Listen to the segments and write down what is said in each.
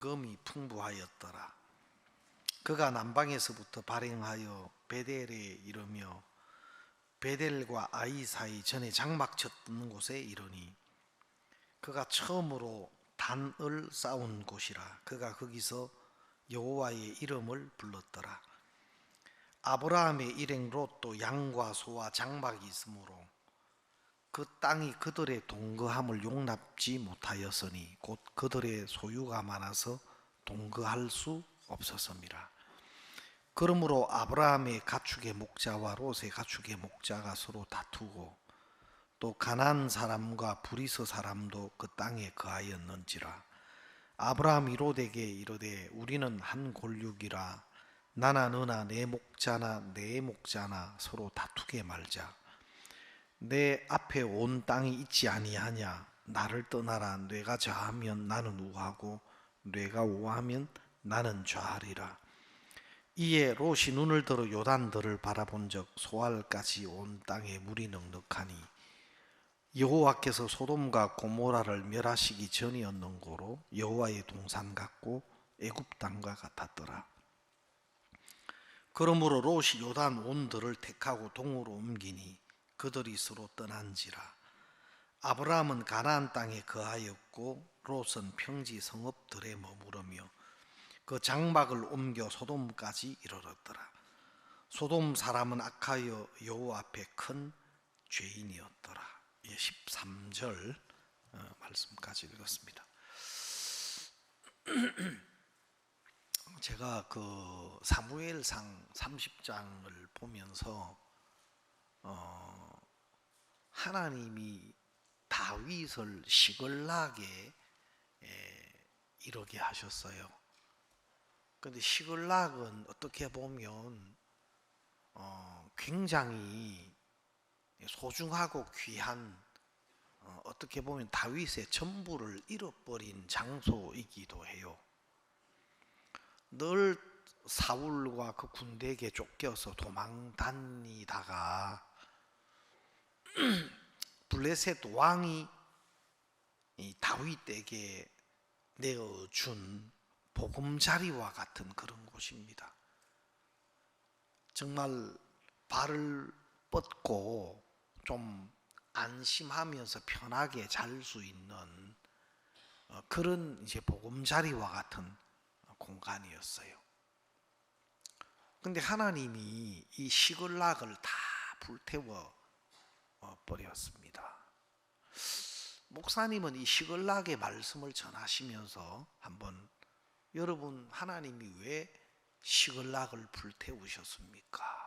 금이 풍부하였더라. 그가 남방에서부터 발행하여 베델에 이르며 베델과 아이 사이 전에 장막 쳤는 곳에 이르니 그가 처음으로 단을 쌓은 곳이라. 그가 거기서 여호와의 이름을 불렀더라. 아브라함의 일행 롯도 양과 소와 장막이 있으므로 그 땅이 그들의 동거함을 용납지 못하였으니 곧 그들의 소유가 많아서 동거할 수 없었음이라. 그러므로 아브라함의 가축의 목자와 롯의 가축의 목자가 서로 다투고 또 가나안 사람과 브리스 사람도 그 땅에 거하였는지라. 아브라함이 롯에게 이르되 우리는 한 골육이라 나나 너나 내 목자나 내 목자나 서로 다투게 말자. 내 앞에 온 땅이 있지 아니하냐. 나를 떠나라. 뇌가 좌하면 나는 우하고 뇌가 우하면 나는 좌하리라. 이에 롯이 눈을 들어 요단들을 바라본즉 소알까지 온 땅에 물이 넉넉하니 여호와께서 소돔과 고모라를 멸하시기 전이었는 고로 여호와의 동산 같고 애굽 땅과 같았더라. 그러므로 롯이 요단 온들을 택하고 동으로 옮기니 그들이 서로 떠난지라. 아브라함은 가나안 땅에 거하였고 롯은 평지 성읍들에 머무르며 그 장막을 옮겨 소돔까지 이르렀더라. 소돔 사람은 악하여 여호와 앞에 큰 죄인이었더라. 13절 말씀까지 읽었습니다. 제가 그 사무엘상 30장을 보면서 하나님이 다윗을 시글락에 이르게 하셨어요. 그런데 시글락은 어떻게 보면 굉장히 소중하고 귀한 어떻게 보면 다윗의 전부를 잃어버린 장소이기도 해요. 늘 사울과 그 군대에게 쫓겨서 도망 다니다가 블레셋 왕이 다윗에게 내어준 보금자리와 같은 그런 곳입니다. 정말 발을 뻗고 좀 안심하면서 편하게 잘 수 있는 그런 이제 보금자리와 같은 공간이었어요. 근데 하나님이 이 시글락을 다 불태워 버렸습니다. 목사님은 이 시글락의 말씀을 전하시면서 한번 여러분 하나님이 왜 시글락을 불태우셨습니까?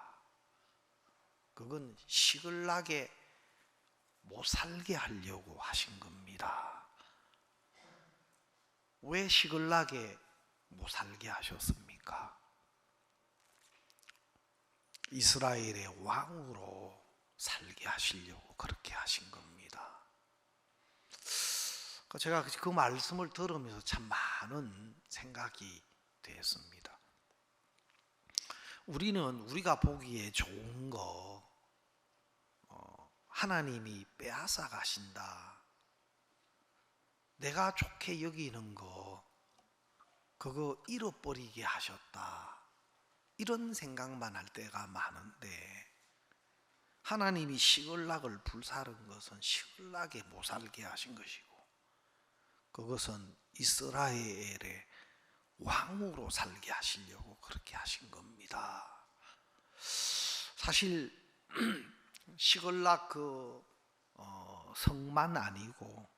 그건 시글락에 못 살게 하려고 하신 겁니다. 왜 시글락에 못 살게 하셨습니까? 이스라엘의 왕으로 살게 하시려고 그렇게 하신 겁니다. 제가 그 말씀을 들으면서 참 많은 생각이 됐습니다. 우리는 우리가 보기에 좋은 거 하나님이 빼앗아 가신다. 내가 좋게 여기는 거 그거 잃어버리게 하셨다. 이런 생각만 할 때가 많은데 하나님이 시글락을 불사른 것은 시글락에 못 살게 하신 것이고 그것은 이스라엘의 왕으로 살게 하시려고 그렇게 하신 겁니다. 사실 시글락 그 성만 아니고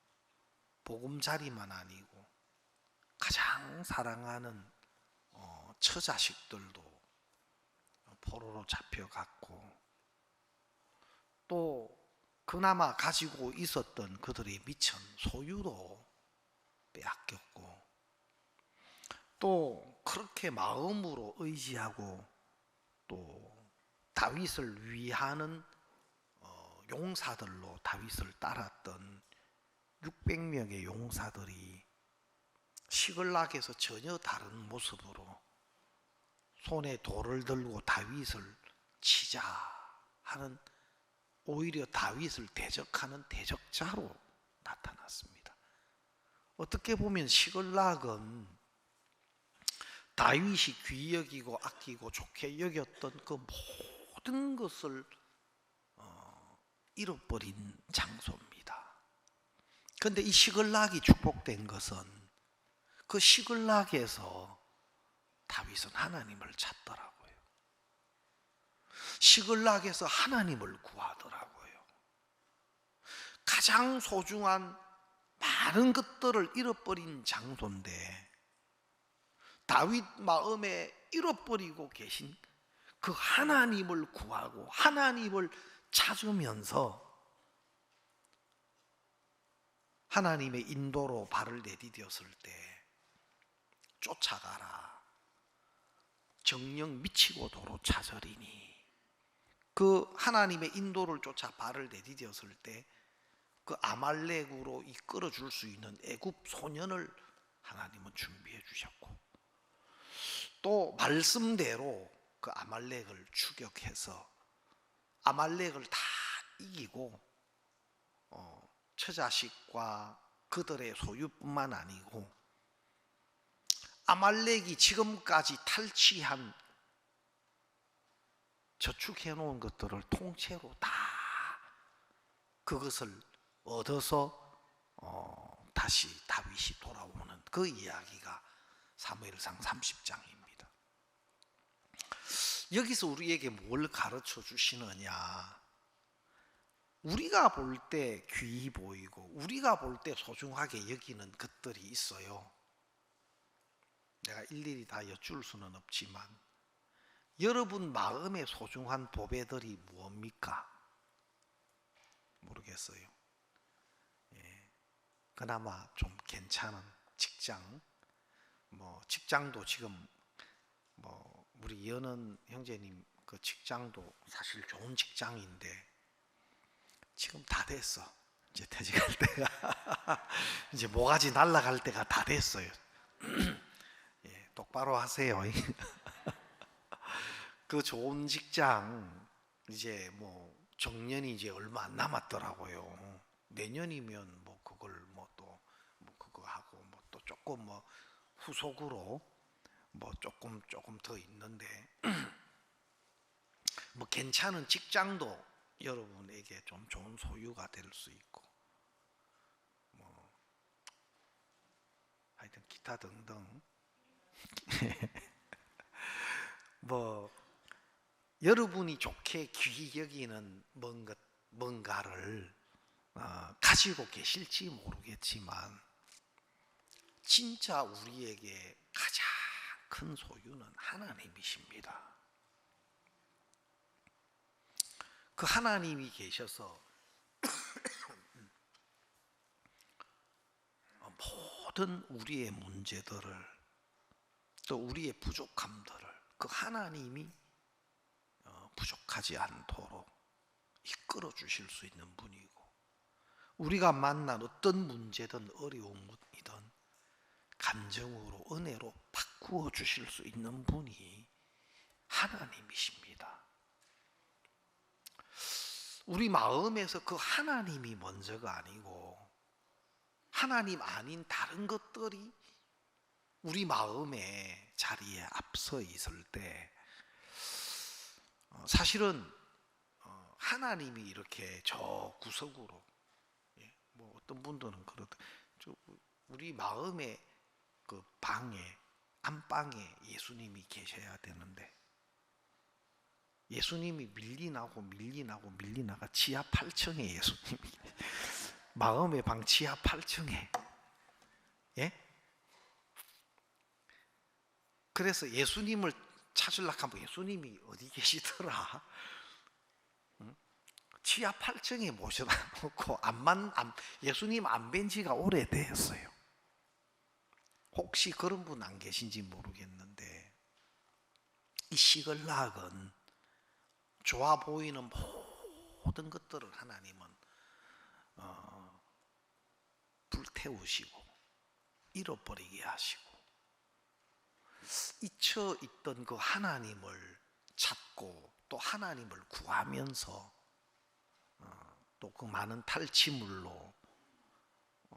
보금자리만 아니고 가장 사랑하는 처자식들도 포로로 잡혀갔고 또 그나마 가지고 있었던 그들의 미천 소유도 빼앗겼고 또 그렇게 마음으로 의지하고 또 다윗을 위하는 용사들로 다윗을 따랐던 600명의 용사들이 시글락에서 전혀 다른 모습으로 손에 돌을 들고 다윗을 치자 하는 오히려 다윗을 대적하는 대적자로 나타났습니다. 어떻게 보면 시글락은 다윗이 귀히 여기고 아끼고 좋게 여겼던 그 모든 것을 잃어버린 장소입니다. 그런데 이 시글락이 축복된 것은 그 시글락에서 다윗은 하나님을 찾더라고요. 시글락에서 하나님을 구하더라고요. 가장 소중한 많은 것들을 잃어버린 장소인데 다윗 마음에 잃어버리고 계신 그 하나님을 구하고 하나님을 찾으면서 하나님의 인도로 발을 내디뎠을 때 쫓아가라. 정령 미치고 도로 찾으리니. 그 하나님의 인도를 쫓아 발을 내디뎠을 때 그 아말렉으로 이끌어 줄 수 있는 애굽 소년을 하나님은 준비해 주셨고, 또 말씀대로 그 아말렉을 추격해서 아말렉을 다 이기고 처자식과 그들의 소유뿐만 아니고 아말렉이 지금까지 탈취한 저축해 놓은 것들을 통째로 다 그것을 얻어서 다시 다윗이 돌아오는 그 이야기가 사무엘상 30장입니다. 여기서 우리에게 뭘 가르쳐 주시느냐? 우리가 볼 때 귀히 보이고 우리가 볼 때 소중하게 여기는 것들이 있어요. 내가 일일이 다 여쭐 수는 없지만 여러분 마음에 소중한 보배들이 무엇입니까? 모르겠어요. 그나마 좀 괜찮은 직장, 직장도 지금 우리 연은 형제님 그 직장도 사실 좋은 직장인데 지금 다 됐어. 이제 퇴직할 때가 이제 모가지 날아갈 때가 다 됐어요. 예, 똑바로 하세요. 그 좋은 직장 이제 정년이 이제 얼마 안 남았더라고요. 내년이면 그걸 또 그거 하고 또 조금 후속으로 조금 더 있는데 괜찮은 직장도 여러분에게 좀 좋은 소유가 될 수 있고 하여튼 기타 등등 여러분이 좋게 귀히 여기는 뭔가를 가지고 계실지 모르겠지만 진짜 우리에게 가장 큰 소유는 하나님이십니다. 그 하나님이 계셔서 모든 우리의 문제들을 또 우리의 부족함들을 그 하나님이 부족하지 않도록 이끌어 주실 수 있는 분이고, 우리가 만난 어떤 문제든 어려움이든 감정으로 은혜로 바꾸어 주실 수 있는 분이 하나님이십니다. 우리 마음에서 그 하나님이 먼저가 아니고 하나님 아닌 다른 것들이 우리 마음의 자리에 앞서 있을 때 사실은 하나님이 이렇게 저 구석으로 어떤 분들은 그렇다. 우리 마음의 그 방에 안방에 예수님이 계셔야 되는데 예수님이 밀리나가 지하 8층에 예수님이 마음의 방 지하 8층에 그래서 예수님을 찾으려고 하면 예수님이 어디 계시더라? 지하 8층에 모셔다 놓고 예수님 안 뵌 지가 오래됐어요. 혹시 그런 분 안 계신지 모르겠는데 이 시글락은 좋아 보이는 모든 것들을 하나님은 불태우시고 잃어버리게 하시고 잊혀 있던 그 하나님을 찾고 또 하나님을 구하면서 또 그 많은 탈취물로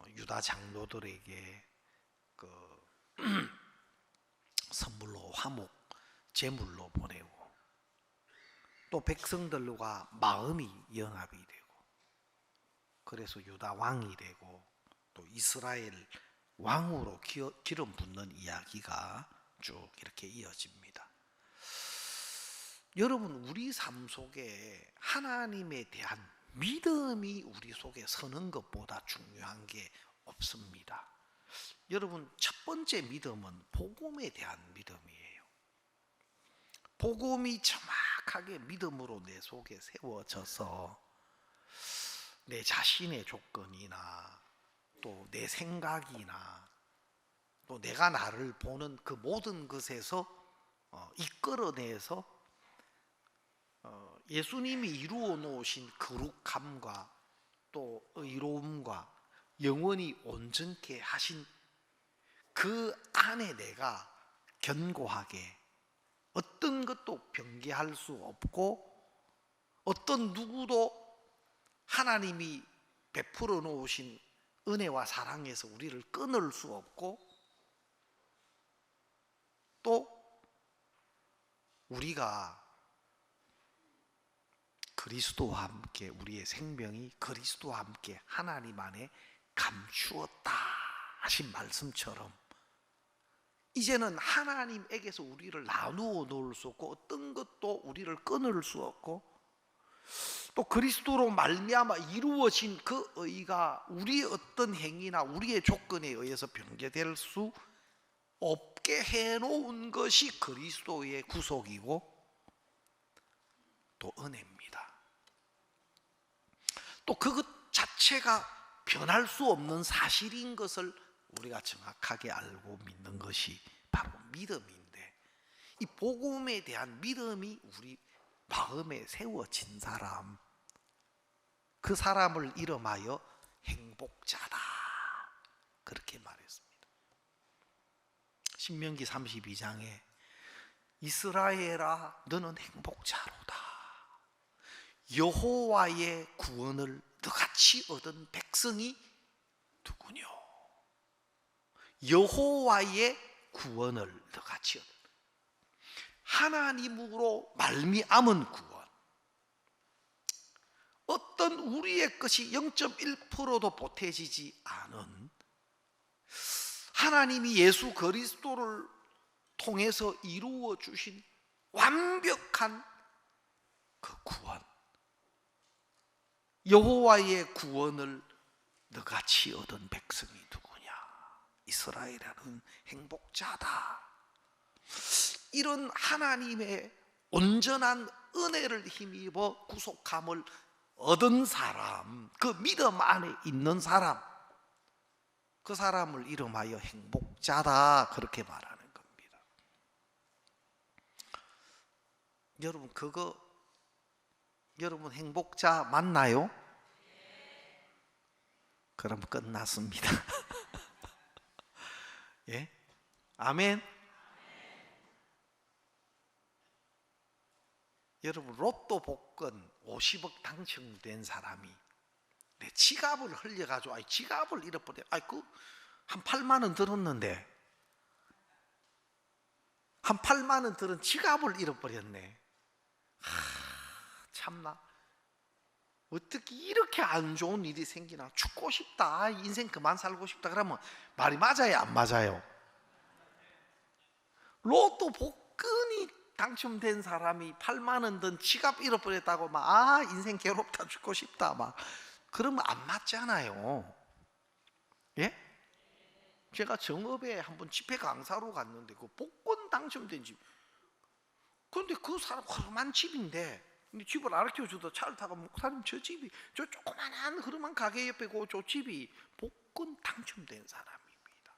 유다 장로들에게 그 선물로 화목 제물로 보내고, 또 백성들과 마음이 연합이 되고, 그래서 유다 왕이 되고 또 이스라엘 왕으로 기름 붓는 이야기가 쭉 이렇게 이어집니다. 여러분, 우리 삶 속에 하나님에 대한 믿음이 우리 속에 서는 것보다 중요한 게 없습니다. 여러분, 첫 번째 믿음은 복음에 대한 믿음이에요. 복음이 정확하게 믿음으로 내 속에 세워져서 내 자신의 조건이나 또 내 생각이나 또 내가 나를 보는 그 모든 것에서 이끌어내서 예수님이 이루어 놓으신 거룩함과 또 의로움과 영원히 온전케 하신 그 안에 내가 견고하게 어떤 것도 변개할 수 없고, 어떤 누구도 하나님이 베풀어 놓으신 은혜와 사랑에서 우리를 끊을 수 없고, 또 우리가 그리스도와 함께 우리의 생명이 그리스도와 함께 하나님 안에 감추었다 하신 말씀처럼, 이제는 하나님에게서 우리를 나누어 놓을 수 없고 어떤 것도 우리를 끊을 수 없고, 또 그리스도로 말미암아 이루어진 그 의가 우리의 어떤 행위나 우리의 조건에 의해서 변개될 수 없게 해놓은 것이 그리스도의 구속이고 또 은혜입니다. 또 그것 자체가 변할 수 없는 사실인 것을 우리가 정확하게 알고 믿는 것이 바로 믿음인데, 이 복음에 대한 믿음이 우리 마음에 세워진 사람, 그 사람을 이름하여 행복자다 그렇게 말했습니다. 신명기 32장에 이스라엘아 너는 행복자로다, 여호와의 구원을 너같이 얻은 백성이 누구뇨? 여호와의 구원을 너같이 얻은, 하나님으로 말미암은 구원, 어떤 우리의 것이 0.1%도 보태지지 않은 하나님이 예수 그리스도를 통해서 이루어 주신 완벽한 그 구원, 여호와의 구원을 너같이 얻은 백성이 누구냐? 이스라엘은 행복자다. 이런 하나님의 온전한 은혜를 힘입어 구속함을 얻은 사람, 그 믿음 안에 있는 사람, 그 사람을 이름하여 행복자다 그렇게 말하는 겁니다. 여러분, 여러분 행복자 맞나요? 그럼 끝났습니다. 예? 아멘. 여러분, 로또 복권 50억 당첨된 사람이 내 지갑을 흘려가지고, 지갑을 잃어버려. 한 8만 원 들었는데, 한 8만 원 들은 지갑을 잃어버렸네. 참나, 어떻게 이렇게 안 좋은 일이 생기나. 죽고 싶다, 인생 그만 살고 싶다 그러면 말이 맞아요, 안 맞아요? 로또 복권이 당첨된 사람이 8만 원 든 지갑 잃어버렸다고 인생 괴롭다, 죽고 싶다 그러면 안 맞잖아요. 예? 제가 정읍에 한번 집회 강사로 갔는데 그 복권 당첨된 집, 그런데 그 사람 허름한 집인데, 근데 집을 알려주다 차를 타고 목사님 저 집이 저 조그만한 허름한 가게 옆에 저 집이 복권 당첨된 사람입니다.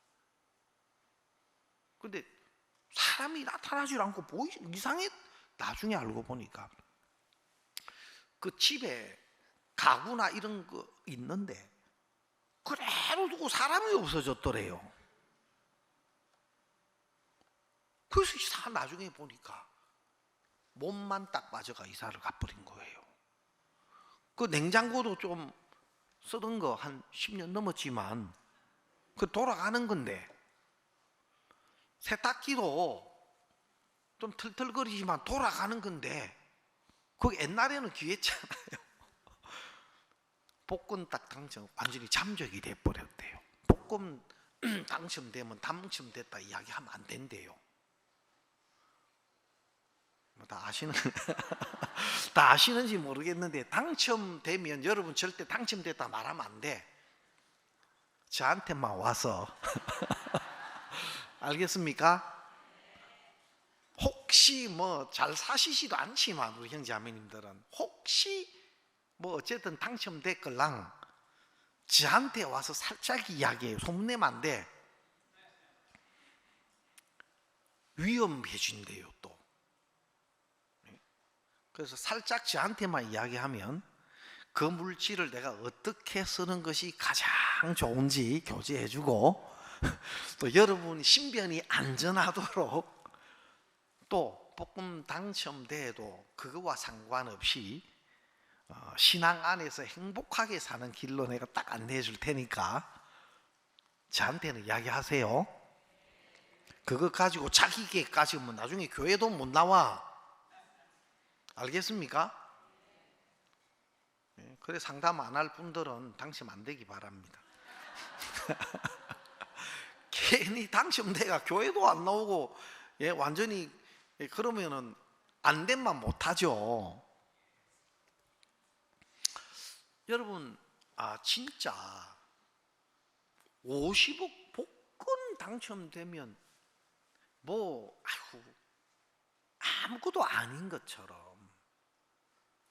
근데 사람이 나타나질 않고 이상해. 나중에 알고 보니까 그 집에 가구나 이런 거 있는데 그대로 두고 사람이 없어졌더래요. 그래서 나중에 보니까 몸만 딱 빠져가 이사를 가버린 거예요. 그 냉장고도 좀 쓰던 거 한 10년 넘었지만 그 돌아가는 건데, 세탁기도 좀 털털거리지만 돌아가는 건데 그 옛날에는 귀했잖아요. 복권 딱 당첨 완전히 잠적이 돼버렸대요. 복권 당첨되면 당첨됐다 이야기하면 안 된대요. 다 아시는 다 아시는지 모르겠는데 당첨되면 여러분 절대 당첨됐다 말하면 안 돼. 저한테만 와서 알겠습니까? 혹시 뭐 잘 사시지도 않지만 우리 형제자매님들은 혹시 뭐 어쨌든 당첨됐걸랑 저한테 와서 살짝 이야기해요. 소문내면 안 돼. 위험해진대요 또. 그래서 살짝 저한테만 이야기하면 그 물질을 내가 어떻게 쓰는 것이 가장 좋은지 교제해주고 또 여러분 신변이 안전하도록 또 복권 당첨돼도 그거와 상관없이 신앙 안에서 행복하게 사는 길로 내가 딱 안내해 줄 테니까 저한테는 이야기하세요. 그거 가지고 자기 계획 가지면 나중에 교회도 못 나와. 알겠습니까? 그래 상담 안 할 분들은 당첨 안 되기 바랍니다. 괜히 당첨돼가 교회도 안 나오고 완전히 그러면은 안 된만 못하죠. 여러분 진짜 50억 복권 당첨되면 뭐 아무것도 아닌 것처럼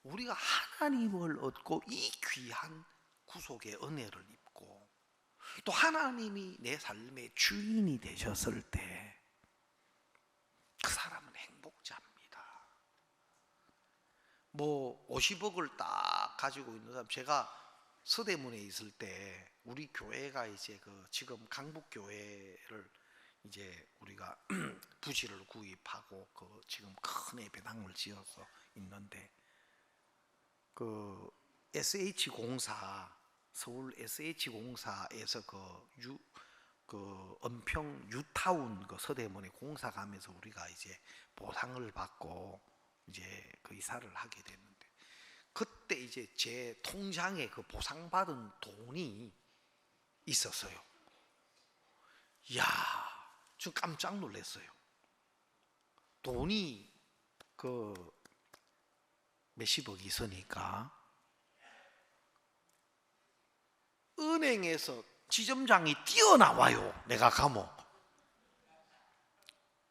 우리가 하나님을 얻고 이 귀한 구속의 은혜를 입고 또 하나님이 내 삶의 주인이 되셨을 때 그 사람은 행복자입니다. 뭐 50억을 딱 가지고 있는 사람, 제가 서대문에 있을 때 우리 교회가 이제 그 지금 강북교회를 이제 우리가 부지를 구입하고 그 지금 큰 예배당을 지어서 있는데 그 SH공사 서울 SH공사에서 그 은평 유타운 그 서대문에 공사 가면서 우리가 이제 보상을 받고 이제 그 이사를 하게 됐는데 그때 이제 제 통장에 그 보상받은 돈이 있었어요. 이야, 좀 깜짝 놀랐어요. 돈이 그 몇십억이 있으니까 은행에서 지점장이 뛰어나와요. 내가 가면.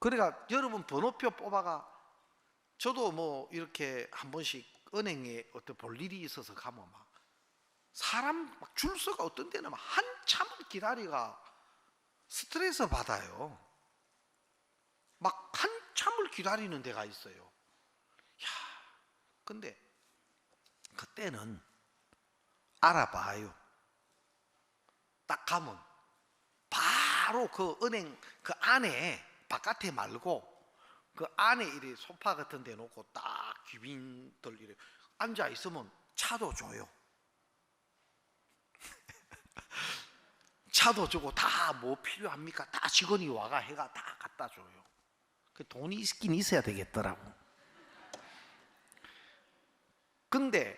그러니까 여러분 번호표 뽑아가 저도 뭐 이렇게 한 번씩 은행에 어떤 볼 일이 있어서 가면 막 사람 막 줄 서가 어떤 데는 막 한참을 기다리가 스트레스 받아요. 막 한참을 기다리는 데가 있어요. 야, 근데 그때는 알아봐요. 딱 가면 바로 그 은행 그 안에 바깥에 말고 그 안에 이래 소파 같은 데 놓고 딱 귀빈들 이래 앉아 있으면 차도 줘요. 차도 주고 다 뭐 필요합니까? 다 직원이 와가 해가 다 갖다 줘요. 그 돈이 있긴 있어야 되겠더라고. 근데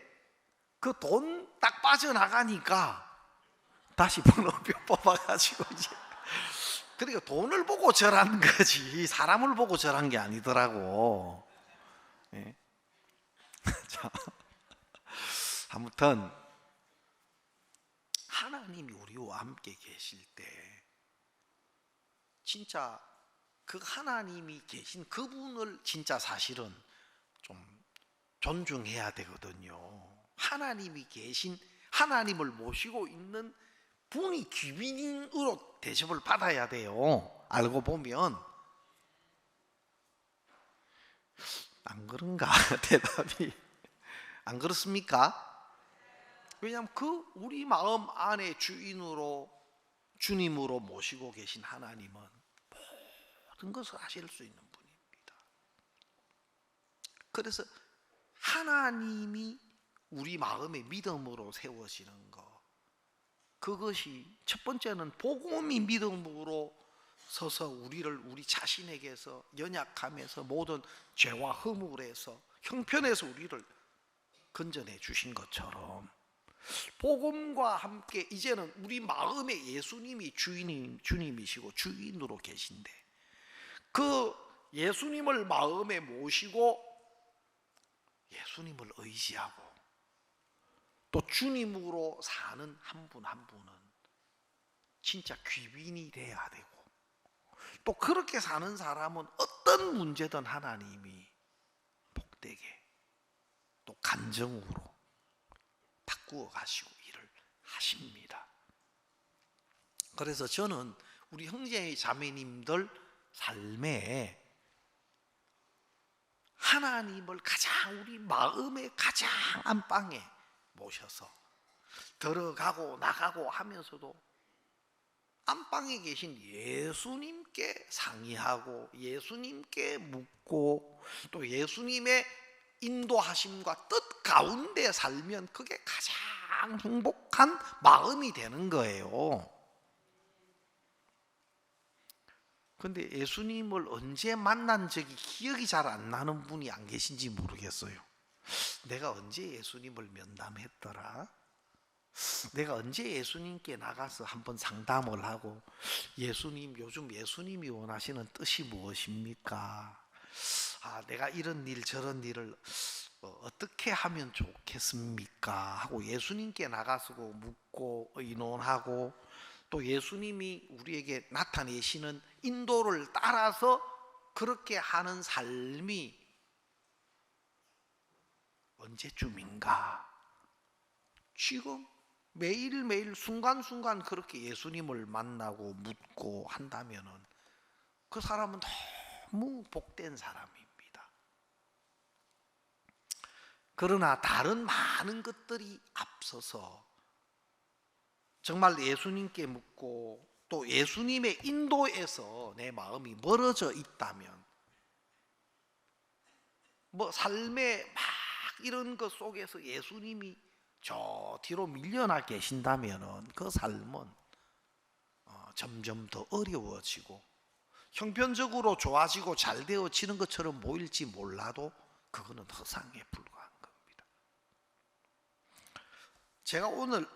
그 돈 딱 빠져나가니까 다시 번호표 뽑아가지고 이제 그러니까 돈을 보고 절한 거지 사람을 보고 절한 게 아니더라고. 예. 자, 아무튼 하나님이 우리와 함께 계실 때 진짜 그 하나님이 계신 그분을 진짜 사실은 좀 존중해야 되거든요. 하나님이 계신 하나님을 모시고 있는 분이 귀빈으로 대접을 받아야 돼요. 알고 보면 안 그런가? 대답이 안 그렇습니까? 왜냐하면 그 우리 마음 안에 주인으로 주님으로 모시고 계신 하나님은 모든 것을 하실 수 있는 분입니다. 그래서 하나님이 우리 마음에 믿음으로 세워지는 것, 그것이 첫 번째는 복음이 믿음으로 서서 우리 자신에게서 연약함에서 모든 죄와 허물에서 형편에서 우리를 건져내 주신 것처럼 복음과 함께 이제는 우리 마음에 예수님이 주님이시고 주인으로 계신데 그 예수님을 마음에 모시고 예수님을 의지하고 또 주님으로 사는 한 분 한 분은 진짜 귀빈이 돼야 되고 또 그렇게 사는 사람은 어떤 문제든 하나님이 복되게 또 간정으로 바꾸어 가시고 일을 하십니다. 그래서 저는 우리 형제 자매님들 삶에 하나님을 가장 우리 마음의 가장 안방에 모셔서 들어가고 나가고 하면서도 안방에 계신 예수님께 상의하고 예수님께 묻고 또 예수님의 인도하심과 뜻 가운데 살면 그게 가장 행복한 마음이 되는 거예요. 근데 예수님을 언제 만난 적이 기억이 잘 안 나는 분이 안 계신지 모르겠어요. 내가 언제 예수님을 면담했더라? 내가 언제 예수님께 나가서 한번 상담을 하고 예수님, 요즘 예수님이 원하시는 뜻이 무엇입니까? 내가 이런 일 저런 일을 어떻게 하면 좋겠습니까? 하고 예수님께 나가서 묻고 의논하고 또 예수님이 우리에게 나타내시는 인도를 따라서 그렇게 하는 삶이 언제쯤인가? 지금 매일매일 순간순간 그렇게 예수님을 만나고 묻고 한다면은 그 사람은 너무 복된 사람입니다. 그러나 다른 많은 것들이 앞서서 정말 예수님께 묻고 또 예수님의 인도에서 내 마음이 멀어져 있다면 뭐 삶의 막 이런 것 속에서 예수님이 저 뒤로 밀려나 계신다면 그 삶은 점점 더 어려워지고 형편적으로 좋아지고 잘 되어지는 것처럼 보일지 몰라도 그거는 허상에 불과한 겁니다. 제가 오늘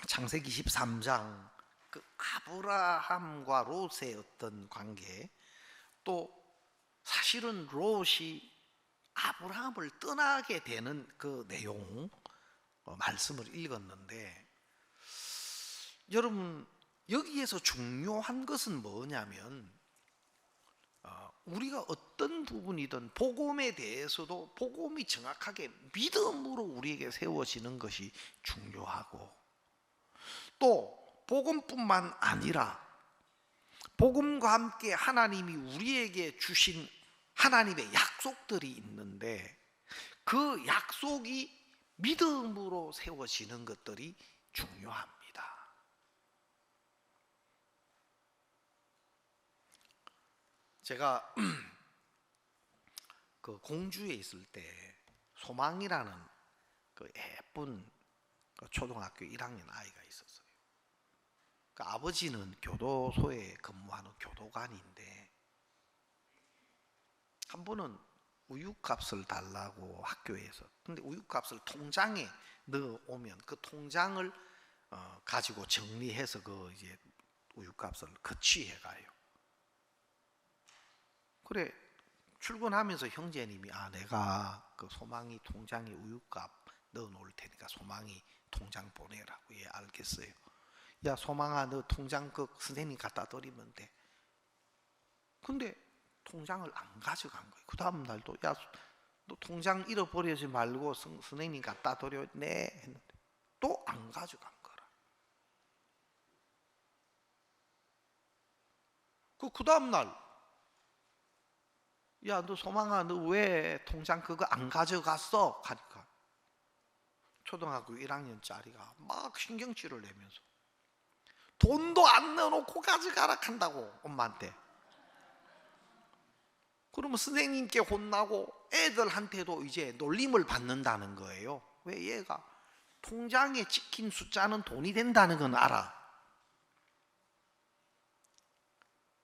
창세기 13장 그 아브라함과 롯의 어떤 관계 또 사실은 롯이 아브라함을 떠나게 되는 그 내용 말씀을 읽었는데 여러분 여기에서 중요한 것은 뭐냐면 우리가 어떤 부분이든 복음에 대해서도 복음이 정확하게 믿음으로 우리에게 세워지는 것이 중요하고 또 복음뿐만 아니라 복음과 함께 하나님이 우리에게 주신 하나님의 약속들이 있는데 그 약속이 믿음으로 세워지는 것들이 중요합니다. 제가 그 공주에 있을 때 소망이라는 그 예쁜 초등학교 1학년 아이가 있었어요. 그 아버지는 교도소에 근무하는 교도관인데 한 번은 우유값을 달라고 학교에서 근데 우유값을 통장에 넣어오면 그 통장을 가지고 정리해서 그 이제 우유값을 거치해 가요. 그래 출근하면서 형제님이 내가 그 소망이 통장에 우유값 넣어놓을 테니까 소망이 통장 보내라고. 예 알겠어요. 야 소망아 너 통장 그 선생님 갖다 드리면 돼. 근데 통장을 안 가져간 거예요. 그 다음 날도 야 너 통장 잃어버리지 말고 선생님 갖다 드려. 네 했는데 또 안 가져간 거라. 그 다음 날 야 너 소망아 너 왜 통장 그거 안 가져갔어? 하니까 초등학교 1학년짜리가 막 신경질을 내면서 돈도 안 넣어놓고 가져가라 한다고 엄마한테. 그러면 선생님께 혼나고 애들한테도 이제 놀림을 받는다는 거예요. 왜 얘가 통장에 찍힌 숫자는 돈이 된다는 건 알아.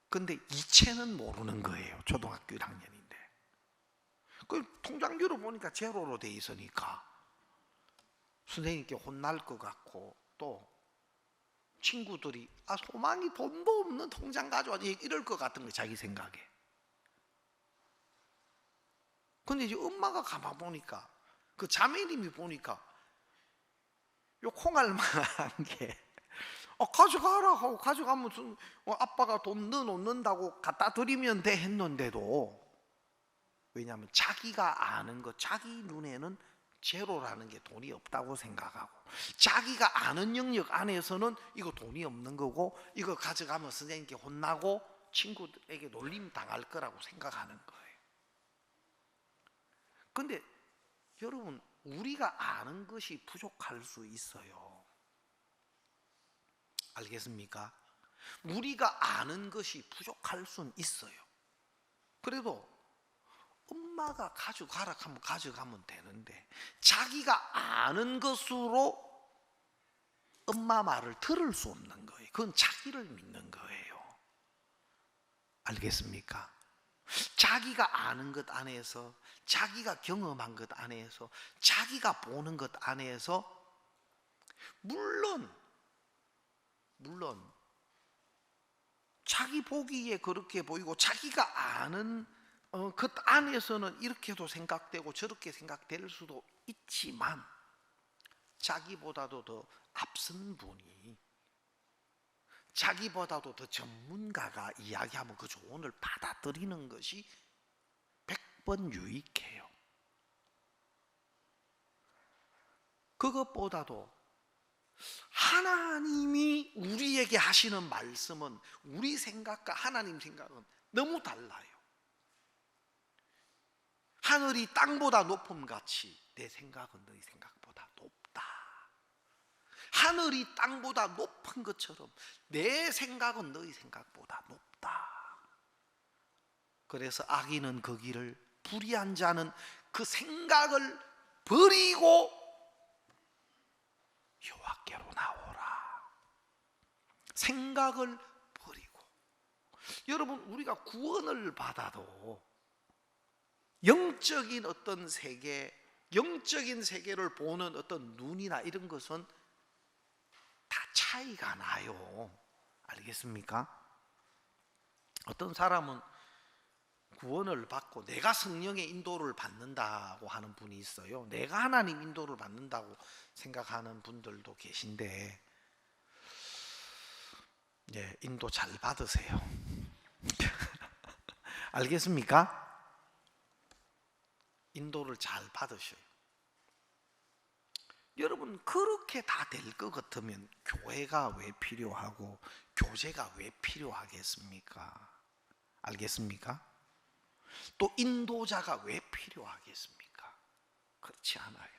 근데 이체는 모르는 거예요. 초등학교 1학년인데. 그 통장기로 보니까 제로로 돼 있으니까 선생님께 혼날 것 같고, 또 친구들이 소망이 돈도 없는 통장 가져와지 이럴 것 같은 거예요, 자기 생각에. 근데 이제 엄마가 가만 보니까, 그 자매님이 보니까 요 콩알만한 게 가져가라 하고 가져가면 아빠가 돈 넣어놓는다고 갖다 드리면 돼 했는데도, 왜냐하면 자기가 아는 것, 자기 눈에는 제로라는 게 돈이 없다고 생각하고, 자기가 아는 영역 안에서는 이거 돈이 없는 거고, 이거 가져가면 선생님께 혼나고 친구들에게 놀림 당할 거라고 생각하는 거예요. 근데 여러분, 우리가 아는 것이 부족할 수 있어요. 알겠습니까? 우리가 아는 것이 부족할 수는 있어요. 그래도 엄마가 가져가라 하면 가져가면 되는데, 자기가 아는 것으로 엄마 말을 들을 수 없는 거예요. 그건 자기를 믿는 거예요. 알겠습니까? 자기가 아는 것 안에서, 자기가 경험한 것 안에서, 자기가 보는 것 안에서, 물론 자기 보기에 그렇게 보이고 자기가 아는 그 안에서는 이렇게도 생각되고 저렇게 생각될 수도 있지만, 자기보다도 더 앞선 분이, 자기보다도 더 전문가가 이야기하면 그 조언을 받아들이는 것이 100번 유익해요. 그것보다도 하나님이 우리에게 하시는 말씀은 우리 생각과 하나님 생각은 너무 달라요. 하늘이 땅보다 높음같이 내 생각은 너희 생각보다 높다. 하늘이 땅보다 높은 것처럼 내 생각은 너희 생각보다 높다. 그래서 악인은 그 길을, 불의한 자는 그 생각을 버리고 여호와께로 나오라. 생각을 버리고. 여러분, 우리가 구원을 받아도 영적인 어떤 세계, 영적인 세계를 보는 어떤 눈이나 이런 것은 다 차이가 나요. 알겠습니까? 어떤 사람은 구원을 받고 내가 성령의 인도를 받는다고 하는 분이 있어요. 내가 하나님 인도를 받는다고 생각하는 분들도 계신데, 인도 잘 받으세요. 알겠습니까? 인도를 잘 받으셔요. 여러분, 그렇게 다 될 것 같으면 교회가 왜 필요하고 교제가 왜 필요하겠습니까? 알겠습니까? 또 인도자가 왜 필요하겠습니까? 그렇지 않아요.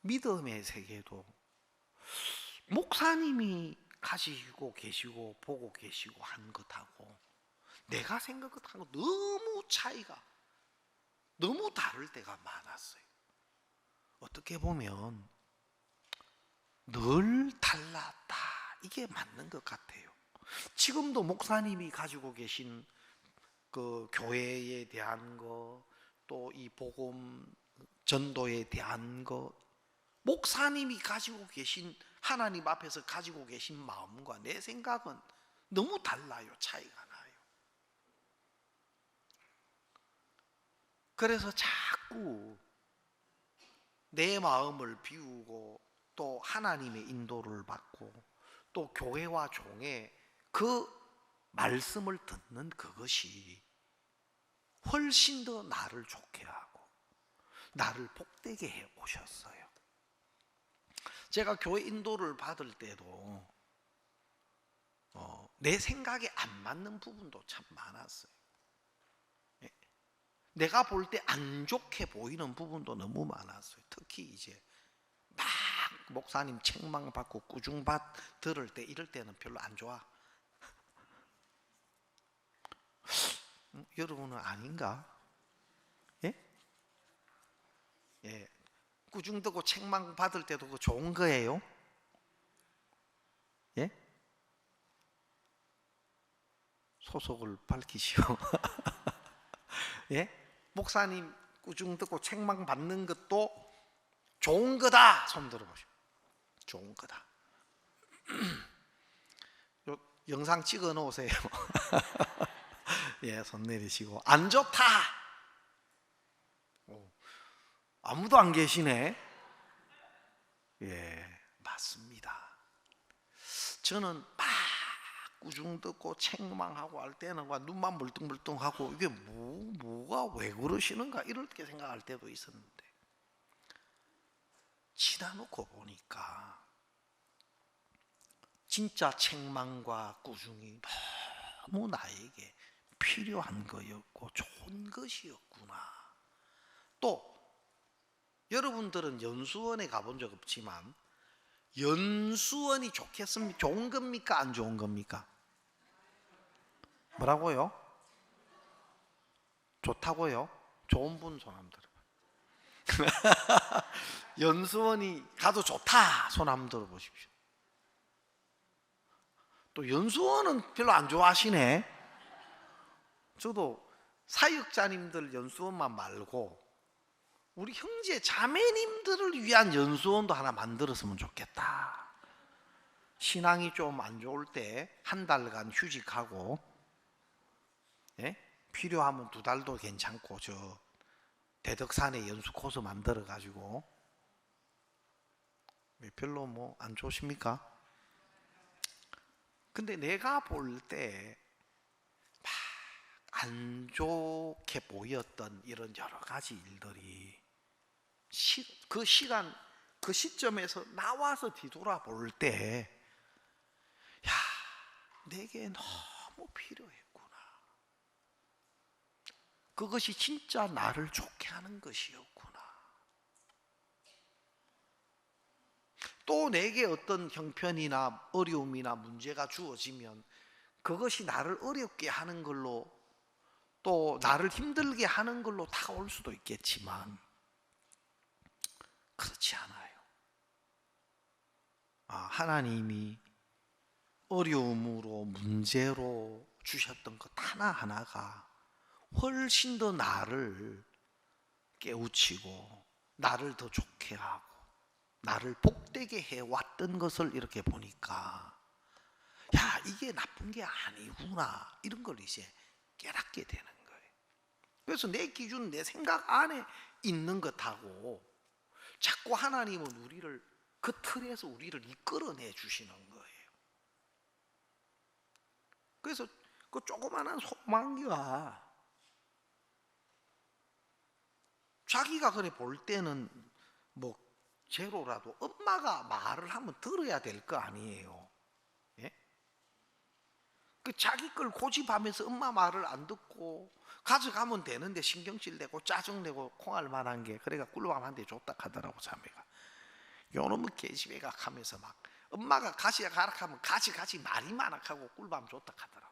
믿음의 세계도 목사님이 가지고 계시고 보고 계시고 한 것하고 내가 생각한 거 너무 차이가, 너무 다를 때가 많았어요. 어떻게 보면 늘 달랐다, 이게 맞는 것 같아요. 지금도 목사님이 가지고 계신 그 교회에 대한 거, 또 이 복음 전도에 대한 거, 목사님이 가지고 계신, 하나님 앞에서 가지고 계신 마음과 내 생각은 너무 달라요. 차이가 나요. 그래서 자꾸 내 마음을 비우고 또 하나님의 인도를 받고 또 교회와 종의 그 말씀을 듣는 그것이 훨씬 더 나를 좋게 하고 나를 복되게 해 오셨어요. 제가 교회 인도를 받을 때도 내 생각에 안 맞는 부분도 참 많았어요. 내가 볼 때 안 좋게 보이는 부분도 너무 많았어요. 특히 이제 막 목사님 책망 받고 꾸중받 들을 때, 이럴 때는 별로 안 좋아. 여러분은 아닌가? 예? 예. 꾸중 듣고 책망 받을 때도 그 좋은 거예요? 예? 소속을 밝히시오. 예? 목사님 꾸중 듣고 책망 받는 것도 좋은 거다. 손 들어보시오. 좋은 거다. 요 영상 찍어 놓으세요. 예, 손 내리시고. 안 좋다. 아무도 안 계시네. 예, 맞습니다. 저는 막 꾸중 듣고 책망하고 할 때는 눈만 멀뚱멀뚱하고 이게 뭐가 왜 그러시는가 이렇게 생각할 때도 있었는데 지나놓고 보니까 진짜 책망과 꾸중이 너무 나에게 필요한 거였고 좋은 것이었구나. 또 여러분들은 연수원에 가본 적 없지만 연수원이 좋겠습니까? 좋은 겁니까? 안 좋은 겁니까? 뭐라고요? 좋다고요? 좋은 분 손 한번 들어봐. 연수원이 가도 좋다 손 한번 들어보십시오. 또 연수원은 별로 안 좋아하시네. 저도 사역자님들 연수원만 말고 우리 형제 자매님들을 위한 연수원도 하나 만들었으면 좋겠다. 신앙이 좀 안 좋을 때 한 달간 휴직하고, 예? 필요하면 2달도 괜찮고 저 대덕산에 연수 코스 만들어 가지고. 별로 뭐 안 좋으십니까? 근데 내가 볼 때 막 안 좋게 보였던 이런 여러 가지 일들이 그 시간 그 시점에서 나와서 뒤돌아볼 때 야, 내게 너무 필요했구나. 그것이 진짜 나를 좋게 하는 것이었구나. 또 내게 어떤 형편이나 어려움이나 문제가 주어지면 그것이 나를 어렵게 하는 걸로 또 나를 힘들게 하는 걸로 다가올 수도 있겠지만 그렇지 않아요. 하나님이 어려움으로 문제로 주셨던 것 하나하나가 훨씬 더 나를 깨우치고 나를 더 좋게 하고 나를 복되게 해왔던 것을 이렇게 보니까 야, 이게 나쁜 게 아니구나 이런 걸 이제 깨닫게 되는 거예요. 그래서 내 기준, 내 생각 안에 있는 것하고 자꾸 하나님은 우리를 그 틀에서 우리를 이끌어내 주시는 거예요. 그래서 그 조그마한 소망이가 자기가 그래 볼 때는 뭐 제로라도 엄마가 말을 하면 들어야 될 거 아니에요. 예? 그 자기 걸 고집하면서 엄마 말을 안 듣고 가져가면 되는데 신경질 내고 짜증 내고 콩알 만한 게 그래가 꿀밤 한 대 줬다 하더라고 자매가. 요놈의 계집애가 하면서 막 엄마가 가시 가라 하면 가지 말이 많아 하고 꿀밤 줬다 하더라고.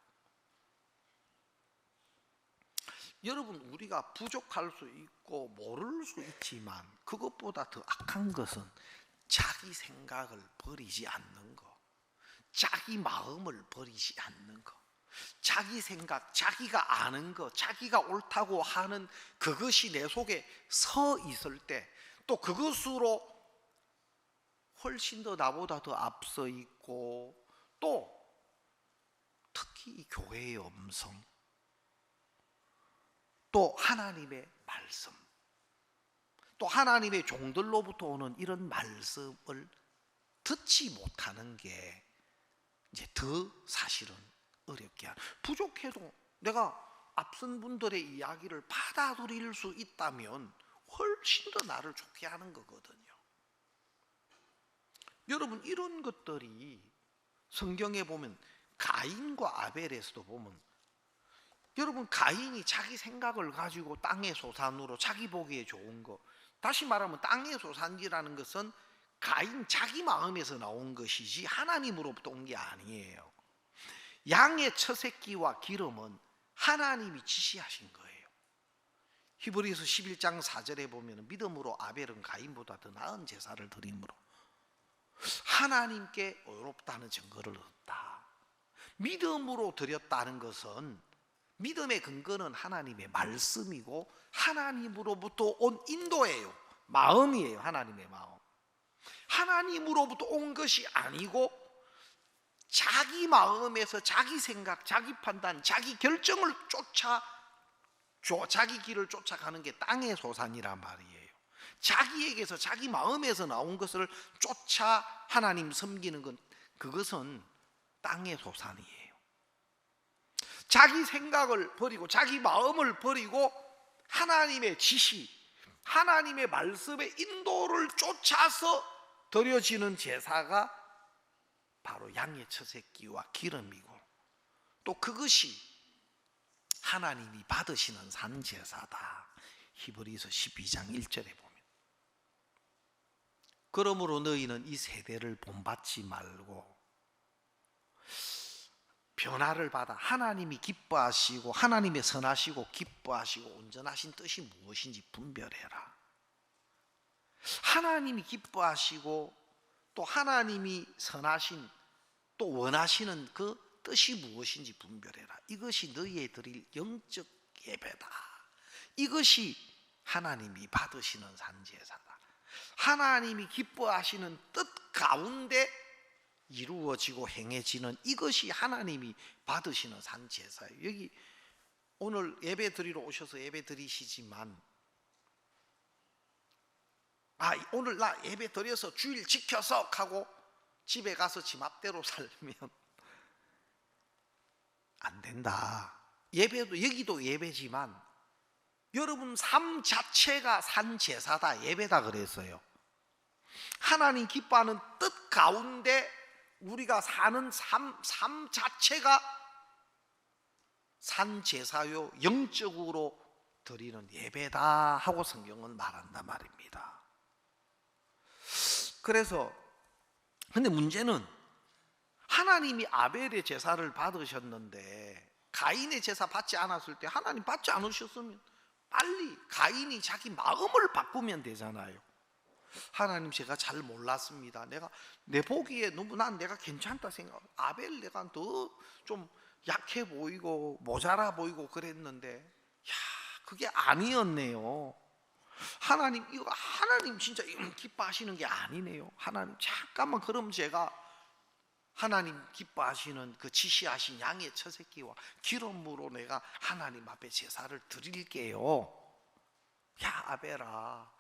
여러분 우리가 부족할 수 있고 모를 수 있지만 그것보다 더 악한 것은 자기 생각을 버리지 않는 거, 자기 마음을 버리지 않는 거, 자기 생각, 자기가 아는 거, 자기가 옳다고 하는 그것이 내 속에 서 있을 때 또 그것으로 훨씬 더 나보다 더 앞서 있고 또 특히 이 교회의 음성 또 하나님의 말씀 또 하나님의 종들로부터 오는 이런 말씀을 듣지 못하는 게 이제 더 사실은 어렵게 하는 부족해도 내가 앞선 분들의 이야기를 받아들일 수 있다면 훨씬 더 나를 좋게 하는 거거든요. 여러분 이런 것들이 성경에 보면 가인과 아벨에서도 보면 여러분 가인이 자기 생각을 가지고 땅의 소산으로 자기 보기에 좋은 거 다시 말하면 땅의 소산이라는 것은 가인 자기 마음에서 나온 것이지 하나님으로부터 온 게 아니에요. 양의 처새끼와 기름은 하나님이 지시하신 거예요. 히브리서 11장 4절에 보면 믿음으로 아벨은 가인보다 더 나은 제사를 드림으로 하나님께 의롭다는 증거를 얻었다. 믿음으로 드렸다는 것은 믿음의 근거는 하나님의 말씀이고 하나님으로부터 온 인도예요. 마음이에요. 하나님의 마음. 하나님으로부터 온 것이 아니고 자기 마음에서 자기 생각, 자기 판단, 자기 결정을 자기 길을 쫓아가는 게 땅의 소산이란 말이에요. 자기에게서, 자기 마음에서 나온 것을 쫓아 하나님 섬기는 건, 그것은 땅의 소산이에요. 자기 생각을 버리고 자기 마음을 버리고 하나님의 지시, 하나님의 말씀의 인도를 쫓아서 드려지는 제사가 바로 양의 처새끼와 기름이고, 또 그것이 하나님이 받으시는 산제사다. 히브리서 12장 1절에 보면, 그러므로 너희는 이 세대를 본받지 말고 변화를 받아 하나님이 기뻐하시고 하나님의 선하시고 기뻐하시고 온전하신 뜻이 무엇인지 분별해라. 하나님이 기뻐하시고 또 하나님이 선하신 또 원하시는 그 뜻이 무엇인지 분별해라. 이것이 너희의 드릴 영적 예배다. 이것이 하나님이 받으시는 산제사다. 하나님이 기뻐하시는 뜻 가운데 이루어지고 행해지는 이것이 하나님이 받으시는 산제사예요. 여기 오늘 예배 드리러 오셔서 예배 드리시지만, 오늘 나 예배 드려서 주일 지켜서 하고 집에 가서 지 맘대로 살면 안 된다. 예배도, 여기도 예배지만 여러분 삶 자체가 산제사다, 예배다 그랬어요. 하나님 기뻐하는 뜻 가운데 우리가 사는 삶 자체가 산제사요, 영적으로 드리는 예배다 하고 성경은 말한단 말입니다. 그래서 근데 문제는 하나님이 아벨의 제사를 받으셨는데 가인의 제사 받지 않았을 때, 하나님 받지 않으셨으면 빨리 가인이 자기 마음을 바꾸면 되잖아요. 하나님, 제가 잘 몰랐습니다. 내 보기에 너무 내가 괜찮다 생각. 아벨 내가 더 좀 약해 보이고 모자라 보이고 그랬는데, 그게 아니었네요. 하나님, 이거 하나님 진짜 기뻐하시는 게 아니네요. 하나님, 잠깐만, 그럼 제가 하나님 기뻐하시는 그 지시하신 양의 처새끼와 기름으로 내가 하나님 앞에 제사를 드릴게요. 야, 아벨아,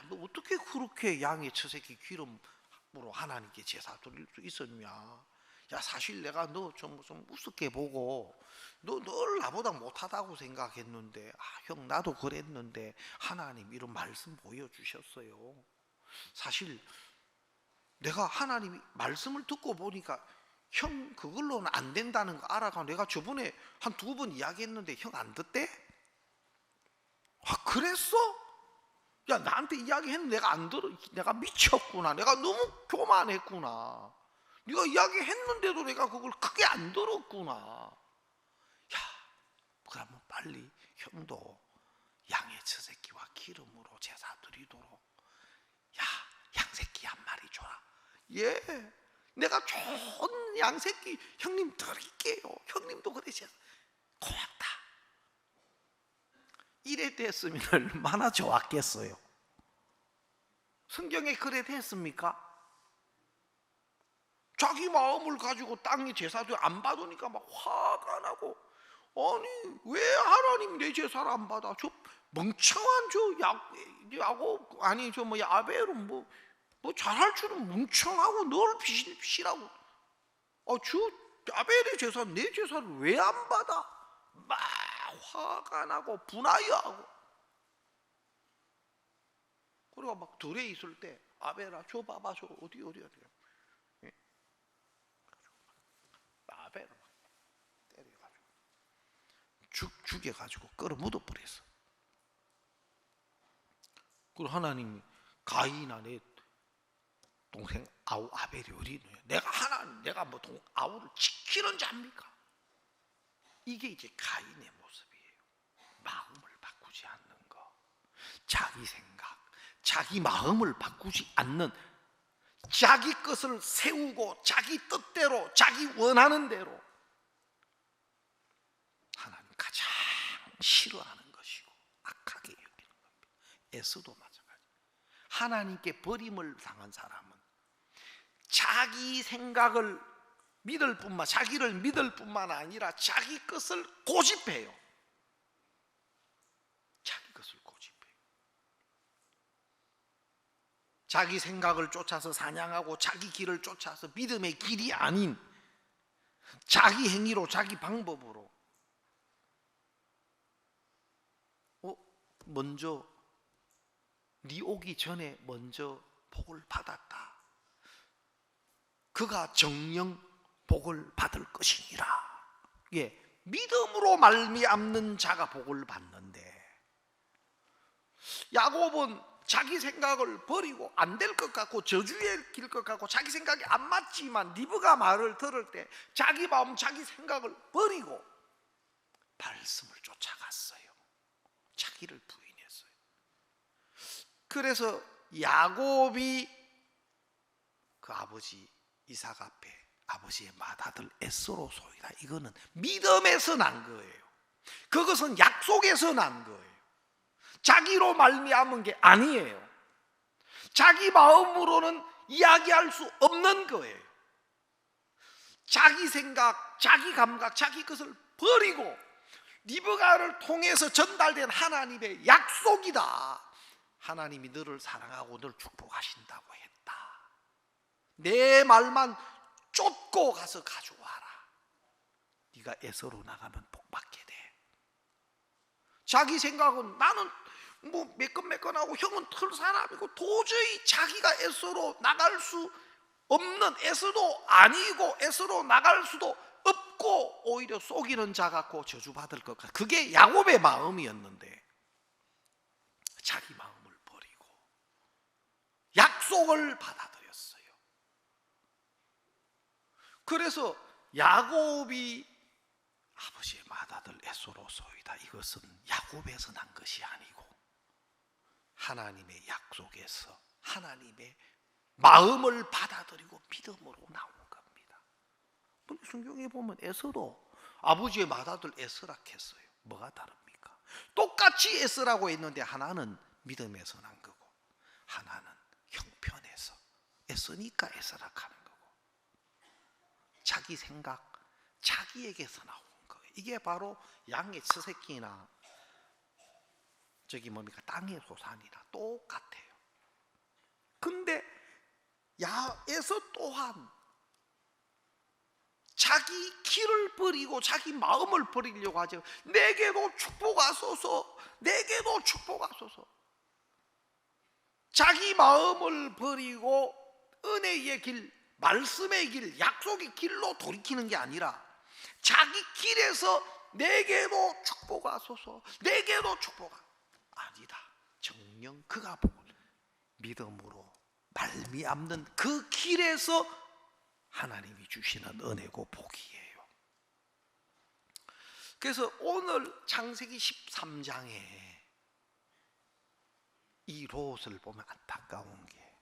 너 어떻게 그렇게 양의 처새끼 기름으로 하나님께 제사 드릴 수 있었냐? 사실 내가 너 좀 우습게 보고 너 늘 나보다 못하다고 생각했는데, 형 나도 그랬는데 하나님 이런 말씀 보여주셨어요. 사실 내가 하나님이 말씀을 듣고 보니까 형 그걸로는 안 된다는 거 알아가. 내가 저번에 한 2번 이야기했는데 형 안 듣대? 그랬어? 나한테 이야기했는데 내가 안 들어. 내가 미쳤구나. 내가 너무 교만했구나. 네가 이야기했는데도 내가 그걸 크게 안 들었구나. 그러면 빨리 형도 양의 처새끼와 기름으로 제사 드리도록 양새끼 한 마리 줘라. 예, 내가 좋은 양새끼 형님 드릴게요. 형님도 그러셔. 고맙다. 이래 됐으면 얼마나 좋았겠어요. 성경에 그래 됐습니까? 자기 마음을 가지고 땅의 제사도 안 받으니까 막 화가 나고, 아니 왜 하나님 내 제사를 안 받아? 저 멍청한 야곱, 아니 저 아벨은 뭐 잘할 줄은 멍청하고 늘 비실비실하고, 저 아벨의 제사 내 제사를 왜 안 받아? 막 화가 나고 분하여하고. 그리고 막 들에 있을 때 아벨아 저 봐봐, 저 어디 예? 아벨을 막 때려가지고 죽여가지고 끌어 묻어버렸어. 그리고 하나님이 가인아, 내 동생 아벨이 어디 있느냐? 내가 뭐 아우를 지키는 자입니까? 이게 이제 가인의 모습이에요. 마음을 바꾸지 않는 거, 자기 생각, 자기 마음을 바꾸지 않는, 자기 것을 세우고 자기 뜻대로, 자기 원하는 대로 싫어하는 것이고 악하게 여기는 겁니다. 에서도 마찬가지. 하나님께 버림을 당한 사람은 자기 생각을 믿을 뿐만, 자기를 믿을 뿐만 아니라 자기 것을 고집해요. 자기 것을 고집해요. 자기 생각을 쫓아서 사냥하고 자기 길을 쫓아서 믿음의 길이 아닌 자기 행위로, 자기 방법으로 먼저 네 오기 전에 먼저 복을 받았다. 그가 정령 복을 받을 것이니라. 예, 믿음으로 말미암는 자가 복을 받는데, 야곱은 자기 생각을 버리고 안 될 것 같고 저주의 길 것 같고 자기 생각이 안 맞지만 리브가 말을 들을 때 자기 마음, 자기 생각을 버리고 말씀을 쫓아갔어요. 자기를 부인했어요. 그래서 야곱이 그 아버지 이삭 앞에 아버지의 맏아들 에서로 소이다. 이거는 믿음에서 난 거예요. 그것은 약속에서 난 거예요. 자기로 말미암은 게 아니에요. 자기 마음으로는 이야기할 수 없는 거예요. 자기 생각, 자기 감각, 자기 것을 버리고 리브가를 통해서 전달된 하나님의 약속이다. 하나님이 너를 사랑하고 너를 축복하신다고 했다. 내 말만 쫓고 가서 가져와라. 네가 에서로 나가면 복 받게 돼. 자기 생각은 나는 뭐 매끈매끈하고 형은 털 사람이고 도저히 자기가 에서로 나갈 수 없는, 에서도 아니고 에서로 나갈 수도 없고 오히려 속이는 자 같고 저주받을 것 같아. 그게 야곱의 마음이었는데 자기 마음을 버리고 약속을 받아들였어요. 그래서 야곱이 아버지의 맏아들 에서로소이다. 이것은 야곱에서 난 것이 아니고 하나님의 약속에서 하나님의 마음을 받아들이고 믿음으로 나온 겁니다. 성경에 보면 에서도 아버지의 맏아들 에서라 했어요. 뭐가 다릅니까? 똑같이 에서라고 했는데 하나는 믿음에서 난 거고 하나는 형편에서, 에서니까 에서라 하는 거고 자기 생각, 자기에게서 나온 거예요. 이게 바로 양의 처새끼나 저기 뭡니까 땅의 소산이나 똑같아요. 근데 야에서 또한 자기 길을 버리고 자기 마음을 버리려고 하죠. 내게도 축복하소서, 내게도 축복하소서. 자기 마음을 버리고 은혜의 길, 말씀의 길, 약속의 길로 돌이키는 게 아니라 자기 길에서 내게도 축복하소서, 내게도 축복하소서. 아니다. 정녕 그가 복을 믿음으로 말미암는 그 길에서 하나님이 주시는 은혜고 복이에요. 그래서 오늘 창세기 13장에 이 롯을 보면 안타까운 게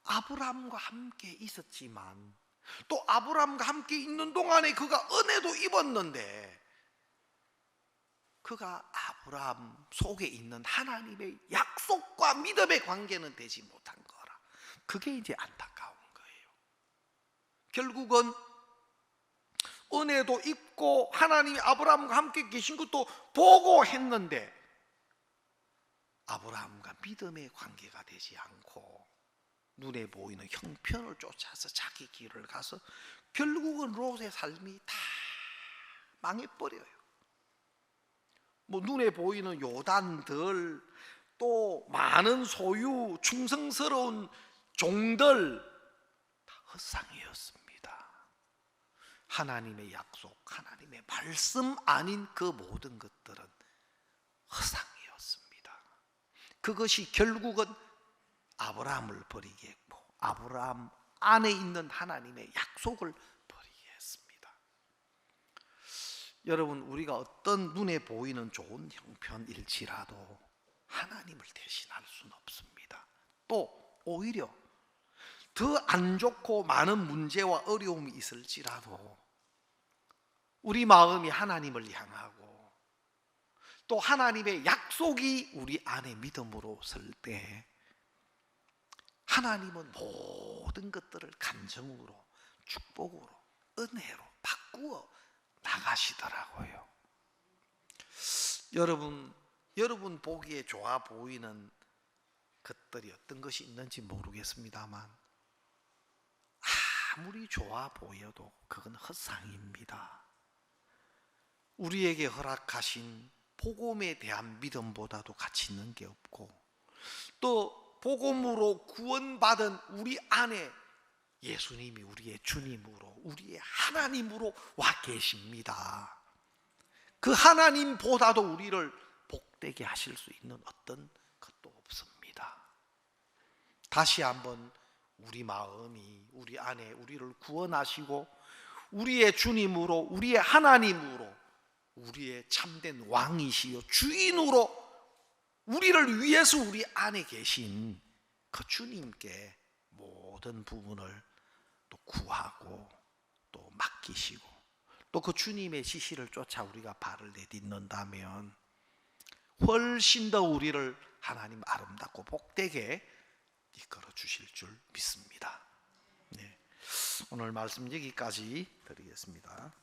아브라함과 함께 있었지만 또 아브라함과 함께 있는 동안에 그가 은혜도 입었는데 그가 아브라함 속에 있는 하나님의 약속과 믿음의 관계는 되지 못한 거라. 그게 이제 안타까운 거예요. 결국은 은혜도 입고 하나님이 아브라함과 함께 계신 것도 보고 했는데 아브라함과 믿음의 관계가 되지 않고 눈에 보이는 형편을 쫓아서 자기 길을 가서 결국은 롯의 삶이 다 망해버려요. 뭐 눈에 보이는 요단들, 또 많은 소유, 충성스러운 종들 다 헛상이었습니다. 하나님의 약속, 하나님의 말씀 아닌 그 모든 것들은 헛상이었습니다. 그것이 결국은 아브라함을 버리게 했고 아브라함 안에 있는 하나님의 약속을 버리게 했습니다. 여러분, 우리가 어떤 눈에 보이는 좋은 형편일지라도 하나님을 대신할 수는 없습니다. 또 오히려 더 안 좋고 많은 문제와 어려움이 있을지라도 우리 마음이 하나님을 향하고 또 하나님의 약속이 우리 안에 믿음으로 설 때 하나님은 모든 것들을 감정으로, 축복으로, 은혜로 바꾸어 나가시더라고요. 여러분 보기에 좋아 보이는 것들이 어떤 것이 있는지 모르겠습니다만 아무리 좋아 보여도 그건 헛상입니다. 우리에게 허락하신 복음에 대한 믿음보다도 가치 있는 게 없고, 또 복음으로 구원받은 우리 안에 예수님이 우리의 주님으로, 우리의 하나님으로 와 계십니다. 그 하나님보다도 우리를 복되게 하실 수 있는 어떤 것도 없습니다. 다시 한번 우리 마음이, 우리 안에 우리를 구원하시고 우리의 주님으로, 우리의 하나님으로, 우리의 참된 왕이시요 주인으로 우리를 위해서 우리 안에 계신 그 주님께 모든 부분을 또 구하고 또 맡기시고, 또 그 주님의 지시를 쫓아 우리가 발을 내딛는다면 훨씬 더 우리를 하나님 아름답고 복되게 이끌어 주실 줄 믿습니다. 네. 오늘 말씀 여기까지 드리겠습니다.